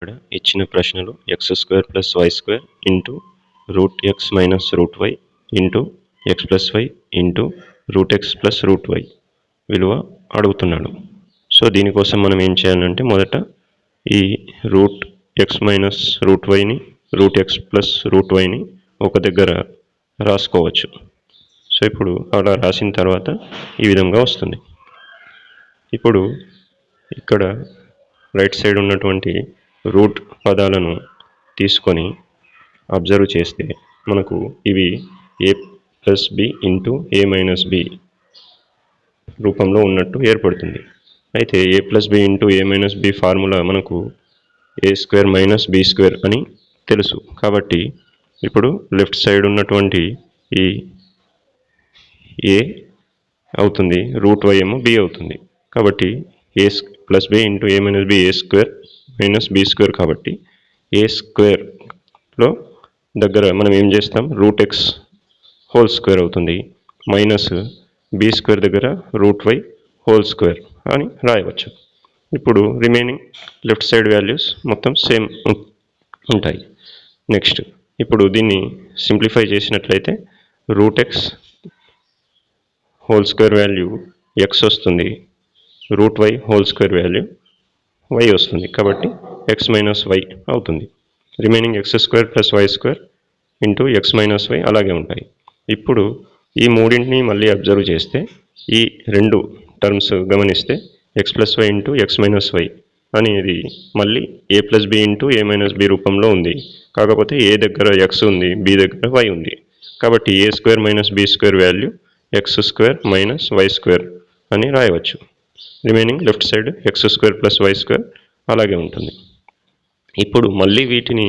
ఇక్కడ ఇచ్చిన ప్రశ్నలు x² + y² into √x - √y into x + y into √x + √y విలువ అడుగుతున్నాడు. సో దీనికోసం మనం ఏం చేయాలంటే మొదట ఈ √x - √yని √x + √yని ఒక దగ్గర రాసుకోవచ్చు. సో ఇప్పుడు అలా రాసిన తర్వాత ఈ విధంగా వస్తుంది. ఇప్పుడు ఇక్కడ రైట్ సైడ్ ఉన్నటువంటి రూట్ పదాలను తీసుకొని అబ్జర్వ్ చేస్తే మనకు ఇవి a + b into a - b రూపంలో ఉన్నట్టు ఏర్పడుతుంది. అయితే a + b into a - b formula మనకు a² - b² అని తెలుసు. కాబట్టి ఇప్పుడు లెఫ్ట్ సైడ్ ఉన్నటువంటి ఈ a అవుతుంది, √y ఏమో b అవుతుంది. కాబట్టి a + b into a - b a² - b² కాబట్టి a²లో దగ్గర మనం ఏం చేస్తాం, √x హోల్² అవుతుంది, మైనస్ b² దగ్గర √y హోల్² అని రాయవచ్చు. ఇప్పుడు రిమైనింగ్ లెఫ్ట్ సైడ్ వాల్యూస్ మొత్తం సేమ్ ఉంటాయి. నెక్స్ట్ ఇప్పుడు దీన్ని సింప్లిఫై చేసినట్లయితే √x హోల్² వాల్యూ x వస్తుంది, √y హోల్² వాల్యూ y వస్తుంది. కాబట్టి x - y అవుతుంది. Remaining x² + y² into x - y అలాగే ఉంటాయి. ఇప్పుడు ఈ మూడింటిని మళ్ళీ అబ్జర్వ్ చేస్తే ఈ రెండు టర్మ్స్ గమనిస్తే x + y into x - y అనేది మళ్ళీ a + b into a - b రూపంలో ఉంది. కాకపోతే a దగ్గర x ఉంది, b దగ్గర y ఉంది. కాబట్టి a² - b² value x² - y² అని రాయవచ్చు. Remaining left side x² + y² అలాగే ఉంటుంది. ఇప్పుడు మళ్ళీ వీటిని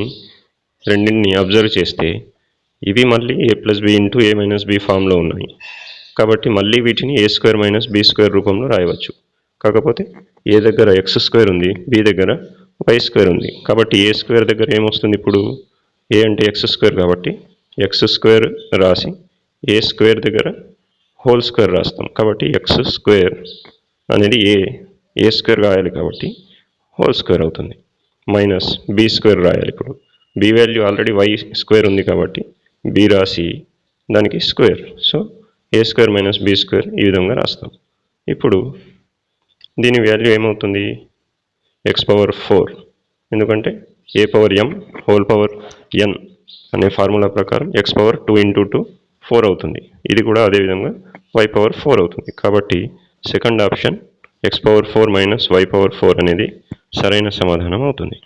రెండింటిని అబ్జర్వ్ చేస్తే ఇవి మళ్ళీ a + b into a - b ఫామ్లో ఉన్నాయి. కాబట్టి మళ్ళీ వీటిని a² - b² రూపంలో రాయవచ్చు. కాకపోతే a దగ్గర x² ఉంది, b దగ్గర y² ఉంది. కాబట్టి a² దగ్గర ఏమొస్తుంది, ఇప్పుడు a అంటే x² కాబట్టి x² రాసి a² దగ్గర హోల్² రాస్తాం. కాబట్టి x² అనేది a² రాయాలి కాబట్టి హోల్² అవుతుంది, మైనస్ b² రాయాలి. ఇప్పుడు b వాల్యూ ఆల్రెడీ y² ఉంది కాబట్టి b రాసి దానికి స్క్వేర్. సో a² - b² ఈ విధంగా రాస్తాం. ఇప్పుడు దీని వాల్యూ ఏమవుతుంది, x⁴, ఎందుకంటే a⁴m⁴n అనే ఫార్ములా ప్రకారం x⁴2 × 2 4 అవుతుంది. ఇది కూడా అదేవిధంగా y⁴ అవుతుంది. కాబట్టి సెకండ్ ఆప్షన్ x⁴ - y⁴ అనేది సరైన సమాధానం అవుతుంది.